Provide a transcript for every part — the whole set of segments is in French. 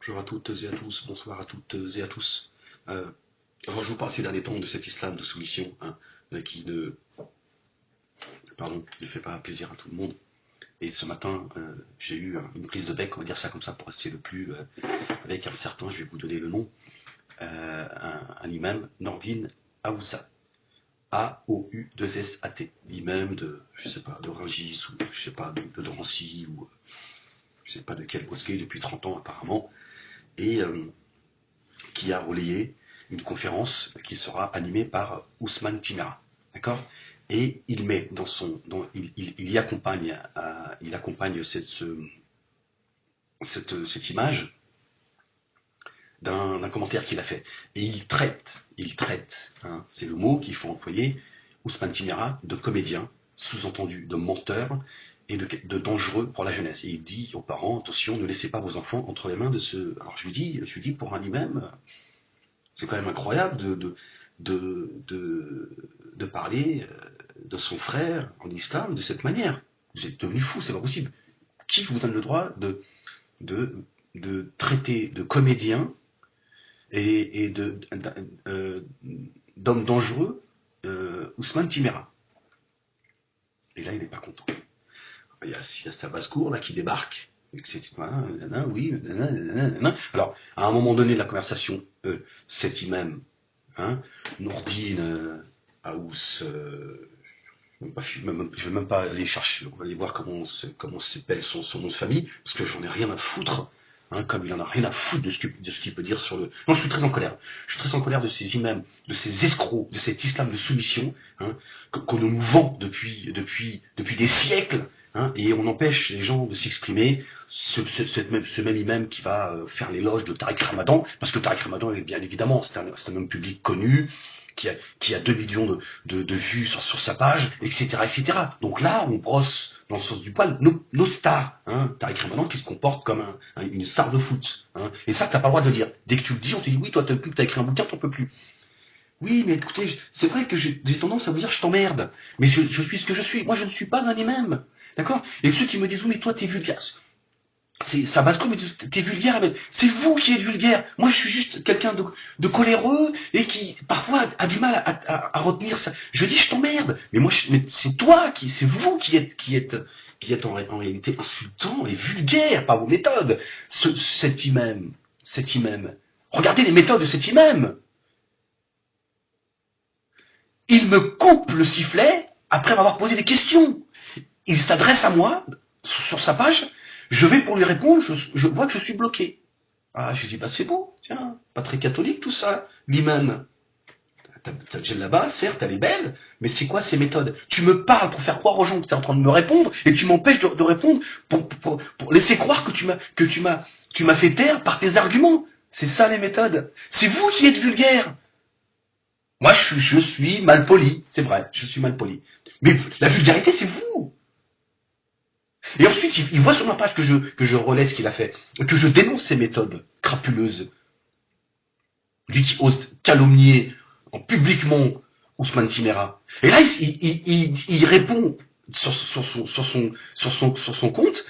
Bonjour à toutes et à tous, bonsoir à toutes et à tous. Alors je vous parle ces derniers temps de cet islam de soumission qui ne fait pas plaisir à tout le monde. Et ce matin, j'ai eu une prise de bec, on va dire ça comme ça pour rester le plus avec un certain, je vais vous donner le nom, un imam, Nordine Aoussa. A-O-U-2-S-A-T. L'imam de, je sais pas, de Rungis ou je sais pas, de Drancy ou je sais pas de quelle mosquée depuis 30 ans apparemment. Et qui a relayé une conférence qui sera animée par Ousmane Timera, d'accord. Et il met dans son, il y accompagne, il accompagne cette image d'un commentaire qu'il a fait. Et il traite, hein, c'est le mot qu'il faut employer, Ousmane Timera, de comédien, sous-entendu de menteur, et de dangereux pour la jeunesse. Et il dit aux parents, attention, ne laissez pas vos enfants entre les mains de ce... Alors je lui dis pour un imam, c'est quand même incroyable de parler de son frère en islam de cette manière. Vous êtes devenu fou, c'est pas possible. Qui vous donne le droit de traiter de comédien et d'homme dangereux Ousmane Timera? Et là, il n'est pas content. Il y a sa basse-cour là qui débarque, etc. Oui, alors, à un moment donné de la conversation, cet imam, hein, Nourdine Aous, je ne vais même pas aller chercher, on va aller voir comment s'appelle son nom de famille, parce que j'en ai rien à foutre, hein, comme il en a rien à foutre de ce qu'il peut dire sur le... Non, je suis très en colère. Je suis très en colère de ces imams, de ces escrocs, de cet islam de soumission, hein, qu'on nous vend depuis des siècles. Hein, et on empêche les gens de s'exprimer, ce même imam qui va faire l'éloge de Tariq Ramadan, parce que Tariq Ramadan, bien évidemment, c'est un homme public connu, qui a 2 millions de vues sur sa page, etc., etc. Donc là, on brosse dans le sens du poil nos stars. Hein. Tariq Ramadan qui se comporte comme une star de foot. Hein. Et ça, t'as pas le droit de le dire. Dès que tu le dis, on te dit, oui, toi, t'as écrit un bouquin, t'en peux plus. Oui, mais écoutez, c'est vrai que j'ai tendance à vous dire je t'emmerde, mais je suis ce que je suis. Moi, je ne suis pas un imam. D'accord. Et ceux qui me disent, oui, mais toi, t'es vulgaire. Ça base comme, t'es vulgaire, mais c'est vous qui êtes vulgaire. Moi, je suis juste quelqu'un de coléreux et qui, parfois, a du mal à retenir ça. Je dis, je t'emmerde. Mais moi, mais c'est c'est vous qui êtes en réalité insultant et vulgaire par vos méthodes. Cet imam. Regardez les méthodes de cet imam. Il me coupe le sifflet après m'avoir posé des questions. Il s'adresse à moi, sur sa page, je vais pour lui répondre, je vois que je suis bloqué. Ah, je dis, bah c'est beau, tiens, pas très catholique tout ça, l'imam. Ta djellaba, certes, elle est belle, mais c'est quoi ces méthodes? Tu me parles pour faire croire aux gens que tu es en train de me répondre, et tu m'empêches de répondre pour laisser croire que tu m'as fait taire par tes arguments. C'est ça les méthodes. C'est vous qui êtes vulgaire. Moi, je suis mal poli, c'est vrai, je suis mal poli. Mais la vulgarité, c'est vous. Et ensuite, il voit sur ma page que je relais ce qu'il a fait, que je dénonce ces méthodes crapuleuses. Lui qui ose calomnier publiquement Ousmane Timera. Et là, il répond sur son compte,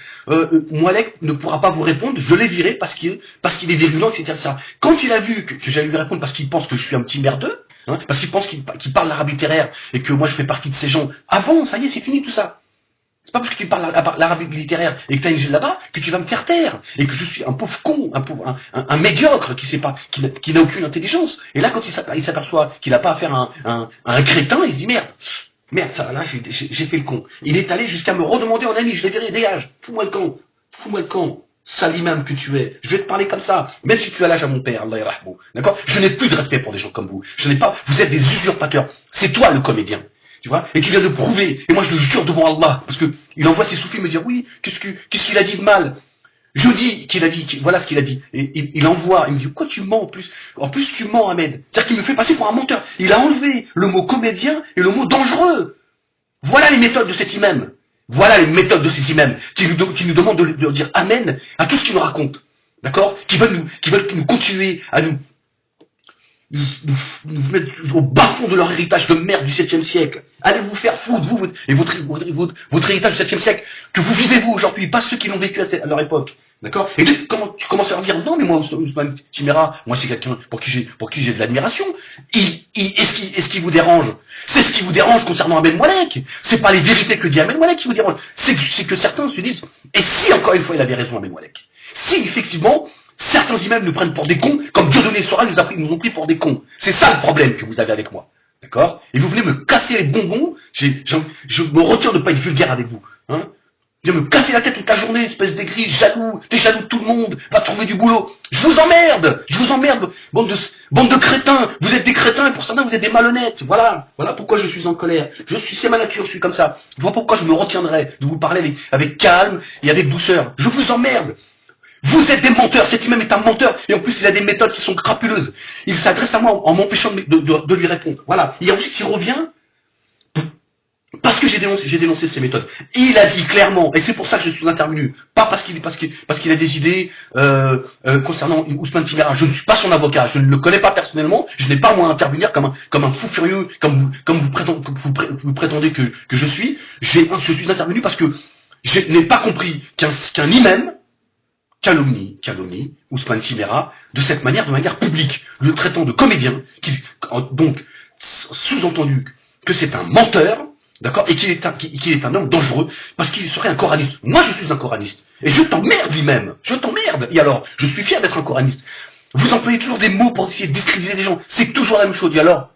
Moualek ne pourra pas vous répondre, je l'ai viré parce qu'il est virulent, etc. Quand il a vu que j'allais lui répondre parce qu'il pense que je suis un petit merdeux, hein, parce qu'il pense qu'il parle l'arabe littéraire et que moi je fais partie de ces gens, avant, ça y est, c'est fini tout ça. C'est pas parce que tu parles l'arabe littéraire et que t'as une gel là-bas que tu vas me faire taire et que je suis un pauvre con, un médiocre qui sait pas, qui n'a aucune intelligence. Et là, quand il s'aperçoit qu'il a pas affaire à un crétin, il se dit merde, ça, là, j'ai fait le con. Il est allé jusqu'à me redemander en ami, je l'ai viré, dégage, fous-moi le camp, sale imam que tu es. Je vais te parler comme ça, même si tu as l'âge à mon père, Allah yarahmou. D'accord? Je n'ai plus de respect pour des gens comme vous. Vous êtes des usurpateurs. C'est toi le comédien. Tu vois, et qui vient de prouver, et moi je le jure devant Allah, parce que il envoie ses soufis me dire, oui, qu'est-ce qu'il a dit de mal? Je dis qu'il a dit, voilà ce qu'il a dit, et il envoie, il me dit, pourquoi tu mens en plus tu mens Ahmed, c'est-à-dire qu'il me fait passer pour un menteur, il a enlevé le mot comédien et le mot dangereux. Voilà les méthodes de cet imam, voilà les méthodes de ces imams, qui nous demandent de dire amen à tout ce qu'il nous raconte, d'accord, qui veulent nous continuer à nous mettre au bas-fond de leur héritage de merde du 7e siècle. Allez vous faire foutre, vous, et votre héritage du 7e siècle, que vous vivez vous aujourd'hui, pas ceux qui l'ont vécu à leur époque. D'accord? Et comment tu commences à leur dire, non, mais moi, Ousmane Chimera, moi, c'est quelqu'un pour qui j'ai de l'admiration. Est-ce qu'il vous dérange? C'est ce qui vous dérange concernant Ahmed Moualek. C'est pas les vérités que dit Ahmed Moualek qui vous dérange. C'est que certains se disent, et si encore une fois il avait raison, Ahmed Moualek? Si effectivement, certains imams nous prennent pour des cons, comme Dieudonné et Sora nous ont pris pour des cons. C'est ça le problème que vous avez avec moi. D'accord? Et vous voulez me casser les bonbons, je me retiens de pas être vulgaire avec vous. Hein? De me casser la tête toute la journée, espèce d'aigri, jaloux, t'es jaloux de tout le monde, va trouver du boulot. Je vous emmerde, bande de crétins. Vous êtes des crétins et pour certains vous êtes des malhonnêtes. Voilà pourquoi je suis en colère. C'est ma nature, je suis comme ça. Je vois pourquoi je me retiendrai de vous parler avec calme et avec douceur. Je vous emmerde. Vous êtes des menteurs, cet imam est un menteur, et en plus il a des méthodes qui sont crapuleuses. Il s'adresse à moi en m'empêchant de lui répondre. Voilà. Et ensuite il revient, parce que j'ai dénoncé ces méthodes. Et il a dit clairement, et c'est pour ça que je suis intervenu, pas parce qu'il a des idées concernant Ousmane Chimera. Je ne suis pas son avocat, je ne le connais pas personnellement, je n'ai pas moi à intervenir comme un fou furieux, comme vous prétendez que je suis. Je suis intervenu parce que je n'ai pas compris qu'un imam calomnie Ousmane Chimera de cette manière, de manière publique, le traitant de comédien, donc sous-entendu que c'est un menteur, d'accord, et qu'il est un homme dangereux, parce qu'il serait un coraniste. Moi, je suis un coraniste, et je t'emmerde lui-même, je t'emmerde. Et alors, je suis fier d'être un coraniste. Vous employez toujours des mots pour essayer de discréditer les gens, c'est toujours la même chose. Et alors,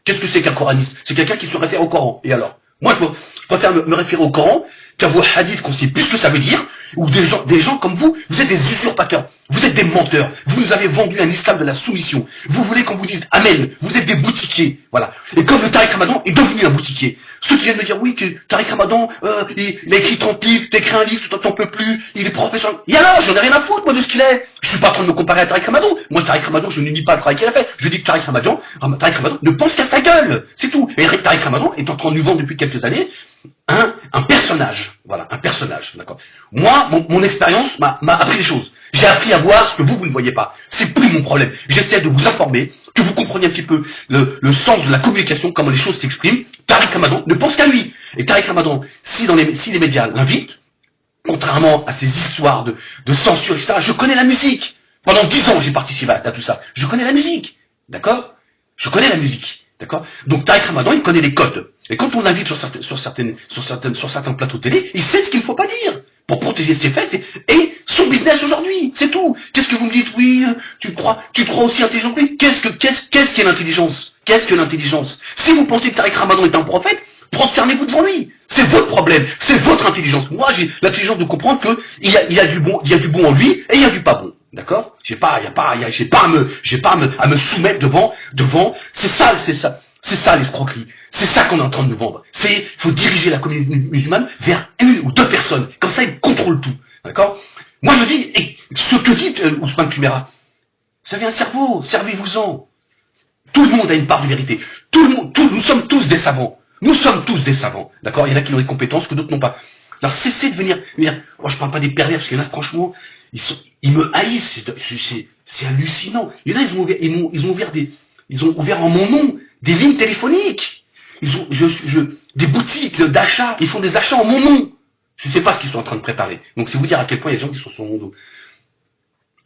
qu'est-ce que c'est qu'un coraniste? C'est quelqu'un qui se réfère au Coran. Et alors, moi, je préfère me référer au Coran qu'à vos hadiths qu'on sait plus ce que ça veut dire, ou des gens comme vous êtes des usurpateurs, vous êtes des menteurs, vous nous avez vendu un islam de la soumission, vous voulez qu'on vous dise amen, vous êtes des boutiquiers, voilà. Et comme le Tariq Ramadan est devenu un boutiquier, ceux qui viennent me dire oui que Tariq Ramadan, il a écrit 30 livres, t'as écrit un livre, t'en peux plus, il est professeur, et alors, j'en ai rien à foutre moi de ce qu'il est, je suis pas en train de me comparer à Tariq Ramadan, moi Tariq Ramadan, je ne nie pas le travail qu'il a fait, je dis que Tariq Ramadan ne pense qu'à sa gueule, c'est tout, et Tariq Ramadan est en train de nous vendre depuis quelques années un personnage, voilà, un personnage, d'accord. Moi, mon expérience m'a appris des choses. J'ai appris à voir ce que vous ne voyez pas. C'est plus mon problème. J'essaie de vous informer, que vous compreniez un petit peu le sens de la communication, comment les choses s'expriment. Tariq Ramadan ne pense qu'à lui. Et Tariq Ramadan, si les médias l'invitent, contrairement à ces histoires de censure, etc., je connais la musique. Pendant 10 ans, j'ai participé à tout ça. Je connais la musique, d'accord. Je connais la musique, d'accord. Donc Tariq Ramadan, il connaît les codes. Et quand on l'invite sur certains plateaux télé, il sait ce qu'il ne faut pas dire pour protéger ses faits et son business aujourd'hui. C'est tout. Qu'est-ce que vous me dites? Oui, tu crois aussi intelligent? Qu'est-ce qu'est l'intelligence? Qu'est-ce que l'intelligence? Si vous pensez que Tariq Ramadan est un prophète, prosternez-vous devant lui. C'est votre problème. C'est votre intelligence. Moi, j'ai l'intelligence de comprendre que il y a du bon en lui et il y a du pas bon. D'accord? J'ai pas à me soumettre devant. C'est ça l'escroquerie. C'est ça qu'on est en train de nous vendre. Faut diriger la communauté musulmane vers une ou deux personnes. Comme ça, ils contrôlent tout. D'accord? Moi, je dis, et ce que dit Ousmane Chimera, vous avez un cerveau, servez-vous-en. Tout le monde a une part de vérité. Nous sommes tous des savants. Nous sommes tous des savants. D'accord? Il y en a qui ont des compétences que d'autres n'ont pas. Alors, cessez de venir, moi, je parle pas des pervers, parce qu'il y en a, franchement, ils me haïssent. C'est hallucinant. Il y en a, ils ont ouvert en mon nom des lignes téléphoniques. Des boutiques d'achat, ils font des achats en mon nom. Je ne sais pas ce qu'ils sont en train de préparer. Donc c'est vous dire à quel point il y a des gens qui sont sur mon dos.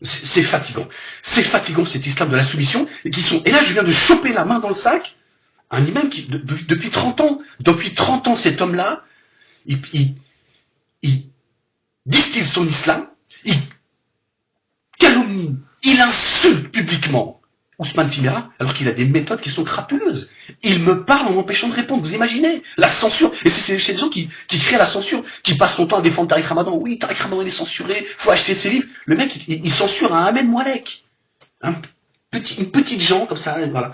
C'est fatigant. C'est fatigant cet islam de la soumission. Et là je viens de choper la main dans le sac, un imam qui, depuis 30 ans, cet homme-là, il distille son islam, il calomnie, il insulte publiquement Ousmane Chimera, alors qu'il a des méthodes qui sont crapuleuses. Il me parle en m'empêchant de répondre. Vous imaginez? La censure. Et c'est des gens qui créent la censure, qui passent son temps à défendre Tariq Ramadan. Oui, Tariq Ramadan, il est censuré, faut acheter ses livres. Le mec, il censure un Ahmed Moualek. Une petite gens comme ça, voilà.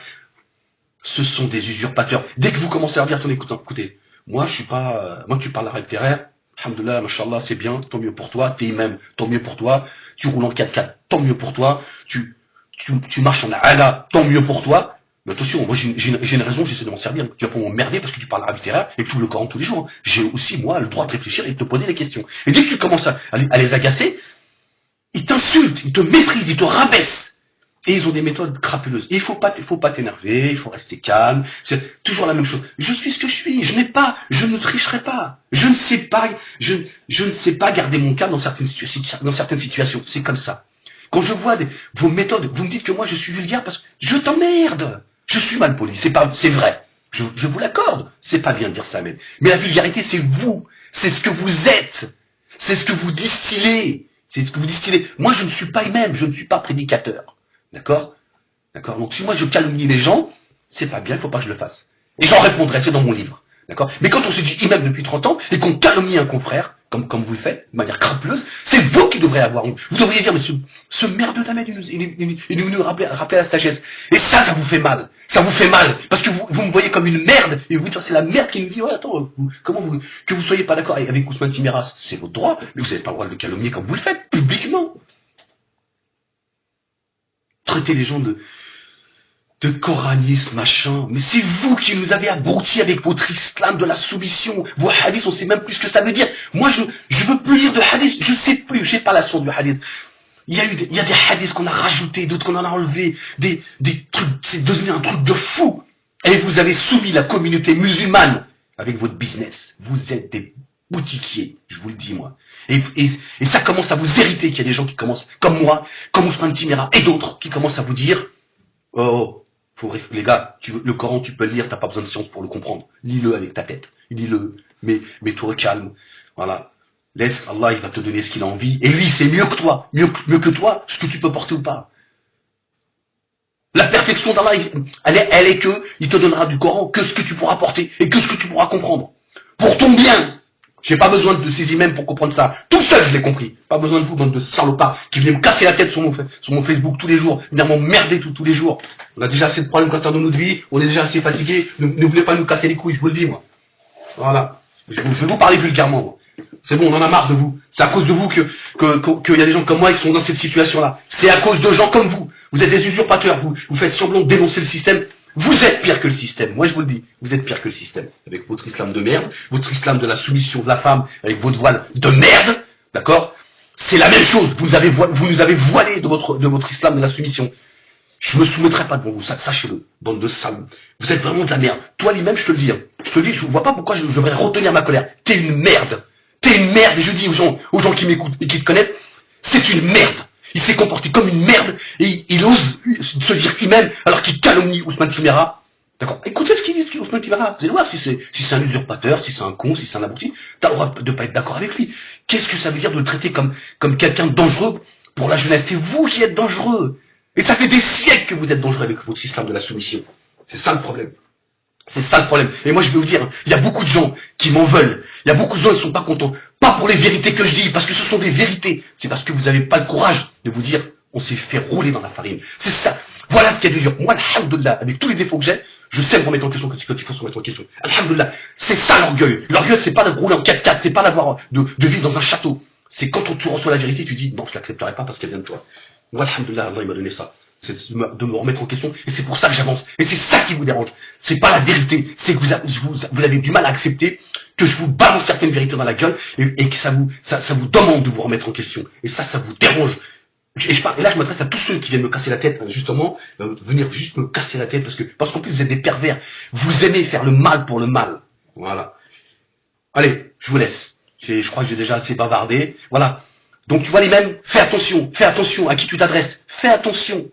Ce sont des usurpateurs. Dès que vous commencez à leur dire, écoutez, moi, je suis pas, moi, tu parles arabe littéraire. Alhamdoulilah, mashallah, c'est bien, tant mieux pour toi. T'es imam, tant mieux pour toi. Tu roules en 4x4, tant mieux pour toi. Tu marches en ala, tant mieux pour toi. Mais attention, moi j'ai une raison, j'essaie de m'en servir. Tu vas pas m'emmerder parce que tu parles arabe littéraire et que tu ouvres le Coran tous les jours. J'ai aussi, moi, le droit de réfléchir et de te poser des questions. Et dès que tu commences à les agacer, ils t'insultent, ils te méprisent, ils te rabaissent. Et ils ont des méthodes crapuleuses. Et il faut pas t'énerver, il faut rester calme. C'est toujours la même chose. Je suis ce que je suis. Je ne tricherai pas. Je ne sais pas, je ne sais pas garder mon calme dans certaines situations. C'est comme ça. Quand je vois vos méthodes, vous me dites que moi je suis vulgaire parce que je t'emmerde. Je suis mal poli. C'est vrai. Je vous l'accorde. C'est pas bien de dire ça même. Mais la vulgarité, c'est vous. C'est ce que vous êtes. C'est ce que vous distillez. C'est ce que vous distillez. Moi, je ne suis pas imam. Je ne suis pas prédicateur. D'accord? D'accord? Donc, si moi je calomnie les gens, c'est pas bien, il faut pas que je le fasse. Et j'en répondrai, c'est dans mon livre. D'accord? Mais quand on se dit imam depuis 30 ans, et qu'on calomnie un confrère, comme vous le faites, de manière crapuleuse, c'est vous qui devrez avoir honte. Vous devriez dire, mais ce merde d'Ahmed, il nous rappeler à la sagesse. Et ça vous fait mal. Ça vous fait mal. Parce que vous me voyez comme une merde, et vous dites, c'est la merde qui nous dit, ouais, attends, que vous soyez pas d'accord avec Ousmane Timéra, c'est votre droit, mais vous n'avez pas le droit de le calomnier comme vous le faites, publiquement. Traiter les gens de coranisme, machin. Mais c'est vous qui nous avez abrutis avec votre islam de la soumission. Vos hadiths, on sait même plus ce que ça veut dire. Moi, je veux plus lire de hadiths. Je sais plus. J'ai pas la science du hadith. Il y a des hadiths qu'on a rajoutés, d'autres qu'on en a enlevés. Des trucs, c'est devenu un truc de fou. Et vous avez soumis la communauté musulmane avec votre business. Vous êtes des boutiquiers. Je vous le dis, moi. Et ça commence à vous irriter qu'il y a des gens qui commencent, comme moi, comme Ousmane Timéra et d'autres, qui commencent à vous dire, oh, les gars, le Coran, tu peux le lire, t'as pas besoin de science pour le comprendre. Lis-le avec ta tête. Lis-le, mais toi calme. Voilà. Laisse Allah, il va te donner ce qu'il a envie. Et lui, c'est mieux que toi. Mieux que toi, ce que tu peux porter ou pas. La perfection d'Allah, elle est que, il te donnera du Coran que ce que tu pourras porter et que ce que tu pourras comprendre. Pour ton bien. J'ai pas besoin de ces imams pour comprendre ça. Tout seul, je l'ai compris. Pas besoin de vous, bande de salopards, qui venaient me casser la tête sur mon Facebook tous les jours, venir m'emmerder tous les jours. On a déjà assez de problèmes concernant notre vie, on est déjà assez fatigués, ne voulez pas nous casser les couilles, je vous le dis, moi. Voilà. Je vais vous parler vulgairement, moi. C'est bon, on en a marre de vous. C'est à cause de vous qu'il y a des gens comme moi qui sont dans cette situation-là. C'est à cause de gens comme vous. Vous êtes des usurpateurs, vous faites semblant de dénoncer le système. Vous êtes pire que le système. Moi, je vous le dis. Vous êtes pire que le système. Avec votre islam de merde, votre islam de la soumission de la femme, avec votre voile de merde. D'accord? C'est la même chose. Vous nous avez voilé de votre islam de la soumission. Je me soumettrai pas devant vous. Sachez-le. Bande de salauds. Vous êtes vraiment de la merde. Toi, lui-même, je te le dis. Je te le dis, je vois pas pourquoi je devrais retenir ma colère. T'es une merde. T'es une merde. Et je dis aux gens qui m'écoutent et qui te connaissent, c'est une merde. Il s'est comporté comme une merde et il ose se dire lui-même alors qu'il calomnie Ousmane Timéra. D'accord? Écoutez ce qu'il dit, Ousmane Timéra. Vous allez voir si c'est un usurpateur, si c'est un con, si c'est un abruti. T'as le droit de pas être d'accord avec lui. Qu'est-ce que ça veut dire de le traiter comme quelqu'un de dangereux pour la jeunesse? C'est vous qui êtes dangereux. Et ça fait des siècles que vous êtes dangereux avec votre islam de la soumission. C'est ça le problème. C'est ça le problème. Et moi, je vais vous dire, il y a beaucoup de gens qui m'en veulent. Il y a beaucoup de gens qui ne sont pas contents. Pas pour les vérités que je dis, parce que ce sont des vérités. C'est parce que vous n'avez pas le courage de vous dire, on s'est fait rouler dans la farine. C'est ça. Voilà ce qu'il y a de dur. Moi, alhamdoulilah, avec tous les défauts que j'ai, je sais me remettre en question quand il faut se remettre en question. Alhamdoulilah. C'est ça l'orgueil. L'orgueil, c'est pas de rouler en 4x4, c'est pas d'avoir, de vivre dans un château. C'est quand tu reçois la vérité, tu dis, non, je l'accepterai pas parce qu'elle vient de toi. Moi, alhamdoulilah, Allah, il m'a donné ça. C'est de me remettre en question, et c'est pour ça que j'avance. Et c'est ça qui vous dérange. C'est pas la vérité, c'est que vous avez du mal à accepter que je vous balance certaines vérités dans la gueule, et que ça vous demande de vous remettre en question. Et ça vous dérange. Et là, je m'adresse à tous ceux qui viennent me casser la tête, justement, venir juste me casser la tête, parce qu'en plus, vous êtes des pervers. Vous aimez faire le mal pour le mal. Voilà. Allez, je vous laisse. Je crois que j'ai déjà assez bavardé. Voilà. Donc tu vois les mêmes, fais attention à qui tu t'adresses. Fais attention.